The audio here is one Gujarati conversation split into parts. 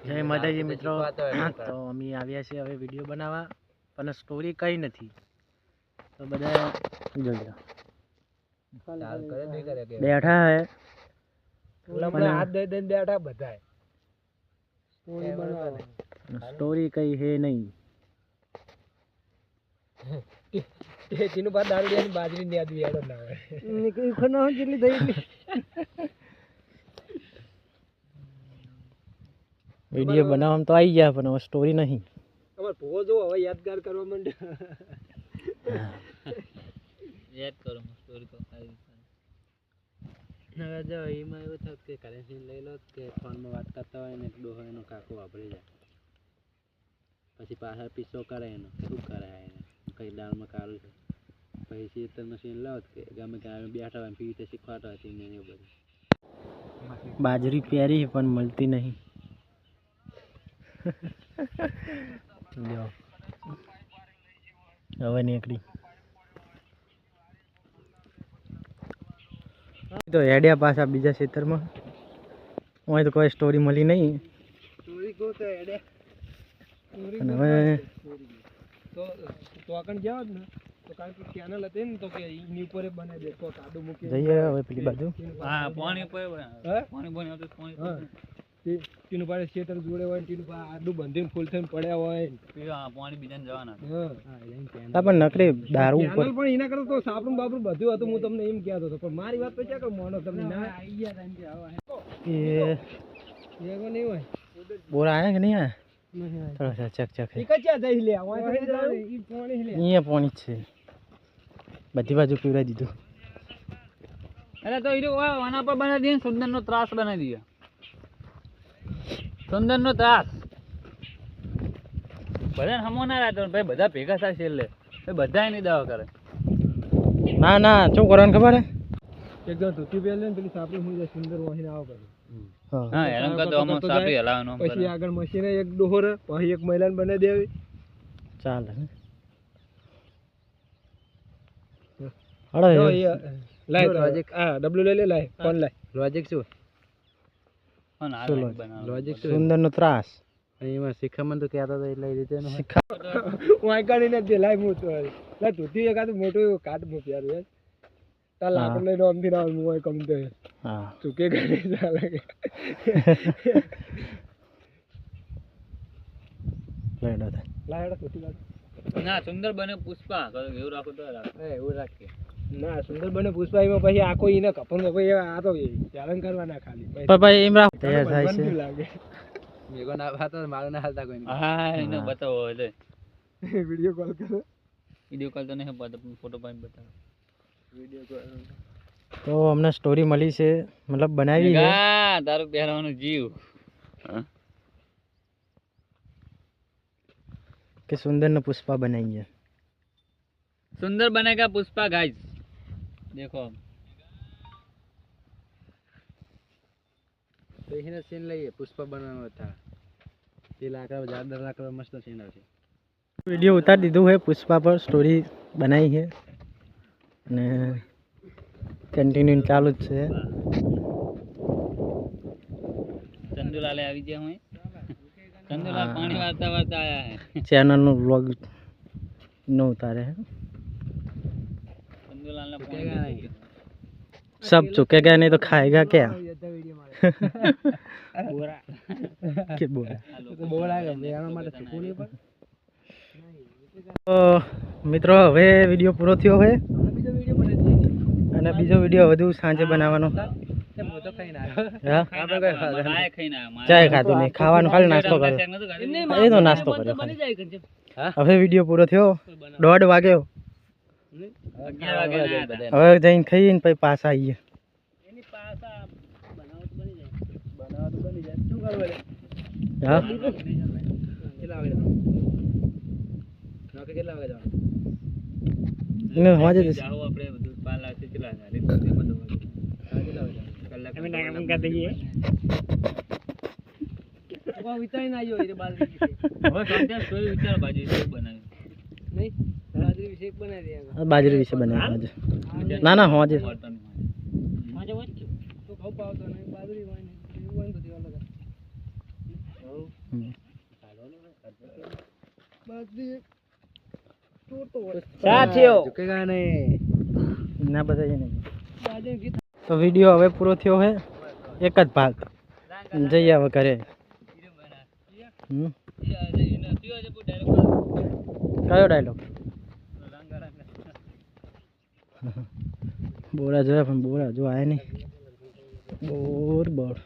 જય માતાજી મિત્રો, તો અમે આવ્યા છીએ હવે વિડીયો બનાવવા, પણ સ્ટોરી કઈ નથી. તો બધા જોજો બેઠા હે, હાથ દઈ દઈને બેઠા બધા. સ્ટોરી કઈ હે નહીં. તેનું બાદ દારૂડિયાની બાજરી ને યાદ વિયાડો ના આવે. નીકળી ખનો જેટલી દઈ વિડીયો બનાવવામાં તો આવી ગયા, પણ હવે સ્ટોરી નહીં. તમારે ભૂવો જો હવે યાદગાર કરવા માંડ્યા. યાદ કરો સ્ટોરી તો હવે જો એમાં એવું થયું કે કરેન્સી લઈ લો કે ફોનમાં વાત કરતા હોય ને ડોહો એનો કાકો વાપરી જાય, પછી પાછળ પીસો કરે એનો શું કરે એને કઈ દાળમાં કાઢું છે, પછી શીતળનો સીન લાવો કે ગમે ત્યાં બેઠા હોય પી રીતે શીખવાડતા હોય તેને એવું બધું. બાજરી પહેરી પણ મળતી નહીં. હવે નીકળી તો હેડ્યા પાછા બીજા ક્ષેત્રમાં. હું તો કોઈ સ્ટોરી મળી નહીં. અને હવે તો આગળ જાવ ને તો કારણ કે ચેનલ હતી ને તો કે એની ઉપર બનાવી દે તો કાદુ મૂકી જઈએ. હવે પેલી બાજુ હા પાણી પર પાણી બને તો પાણી ટીનું પાડે ખેતર જોડે હોય, ટીનું પાડે આડું બંધીને ફૂલ થઈને પડ્યા હોય, પાણી બીજાને જવાના. હા પણ નકરી દારૂ ઉપર પણ એના કરતા તો સાપરું બાપરું બધું હતું. હું તમને એમ કહેતો હતો, પણ મારી વાત તો ક્યાં કહું મોનો તમને ના આવી ગયા એ નહીં હોય. બોરા આયા કે નહીં આયા? થોડા ચક ચક અહીંયા પાણી છે, બધી બાજુ પીવડાવી દીધું. અરે તો આના પર બનાવી દઈએ, સુંદરનો ત્રાસ બનાવી દઈએ. સુંદરનો ત્રાસ બધા હમો ના રહેતો ભાઈ, બધા ભેગા થાય છેલ્લે બધા એની દવા કરે. ના ના શું કરવાનું ખબર હે, એકદમ ધોતી પહેલે ને પેલી સાપડી હું સુંદર વાહીને આવો કરે. હા એમ કરતો અમો સાપડી હલાવવાનો, પછી આગળ મશીને એક ડોહર પછી એક મહિલાને બને દેવી ચાલે. હળો લાય લોજિક આ ડબલ્યુ લઈ લે, લાય ફોન લાય. લોજિક શું લોજિક સુંદરનો ત્રાસ એમાં શિખામણ તો કહેતા હતા એટલે એ રીતે વાંકાણી નથી લાય. હું તો લા ધોતી એકાદું મોટું કાટ મૂક યાર યાર તાર લાકડ લઈને આમથી ના હું હોય કમ તો હા ચૂકે ગઈ ચાલે લાયડો ધોતી ના સુંદર બને પુષ્પા એવું રાખો તો એવું રાખીએ. ના સુંદર બને પુષ્પા એમાં પછી આખો એને કપન પછી આ તો ચાલન કરવાના ખાલી ભાઈ એમ રાખ તૈયાર થાય છે. લાગે મેગો ના વાતો મારો ના હાલતા કોઈ હા એને બતાવો એટલે વિડિયો કોલ કરો. વિડિયો કોલ તો નહીં બતાવ, ફોટો પાઈને બતાવો. વિડિયો કોલ તો અમને સ્ટોરી મળી છે, મતલબ બનાવી છે. હા તારું પહેરવાનું જીવ કે સુંદરનો પુષ્પા બનાવીએ. सुंदर बनेगा पुष्पा गाइस देखो. तो इन्हें सीन लइए पुष्पा बनाना था ये लाकड़ा ज्यादा लाकड़ा मस्त सीन है. वीडियो उतार દીધું है पुष्पा पर स्टोरी बनाई है અને કન્ટિન્યુ ચાલુ જ છે. ચંદુલાલ આવી ગયા હું ચંદુલાલ પાણી વાળતા વાળતા આયા है. ચેનલ નો વ્લોગ નો ઉતારે है. सब चुकेगा नहीं तो खाएगा क्या? बोरा के बोरा तो बोरा के બેવાનો માટે ચૂકુની પર. તો મિત્રો હવે વિડિયો પૂરો થયો છે અને બીજો વિડિયો વધુ સાંજે બનાવવાનો. મોટો ખાઈને આવ્યો હા આપણે કઈ ખાઈને આવ્યો ચાય ખાતો નહીં, ખાવાનું ખાલી નાસ્તો કર્યો. એ તો નાસ્તો કર્યો. હવે વિડિયો પૂરો થયો 1:30 વાગ્યો. હવે જઈને ખાઈને પછી પાછા આવીએ. એની પાછા બનાવત બની જાય શું કરવા હા કેટલા વાગે નોકરી કેટલા વાગે જવાનું? ને હોજે જાવ આપણે બધું પાલા થી કેટલા કેટલા વાગે કલાક અમે નામ કરી દઈએ. ઓ વિચારી ના આવ્યો એ બાજરી વિશે હવે કાંતે સોય વિચાર બાજરી વિશે બનાવી નહીં. બાજરી વિશે એક બનાવી દે. બાજરી વિશે બનાવી ના ના હોજે હોજે તો ખાવ પાવતો નહીં બાજરી હોય ને એવું હોય તો દેવા લગા ના બધા તો વિડીયો હવે પૂરો થયો છે, એક જ ભાગ. જઈએ હવે ઘરે. કયો ડાયલોગ? બોરા જોયા પણ બોરા જો આયા નહીં. બોર બોર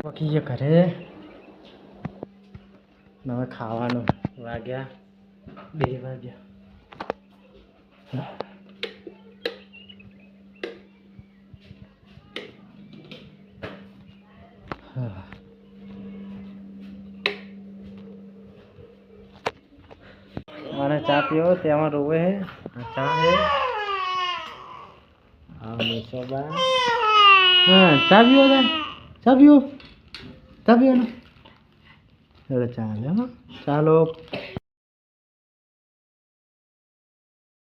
બાકી ઘરે હવે ખાવાનું વાગ્યા 2 વાગ્યા. मैंने चा पियो ત્યાં રોવે હે. ચા હે મેસોબા. હા ચા પીવો ને, ચા પીવો ને. ચાલો ચાલો.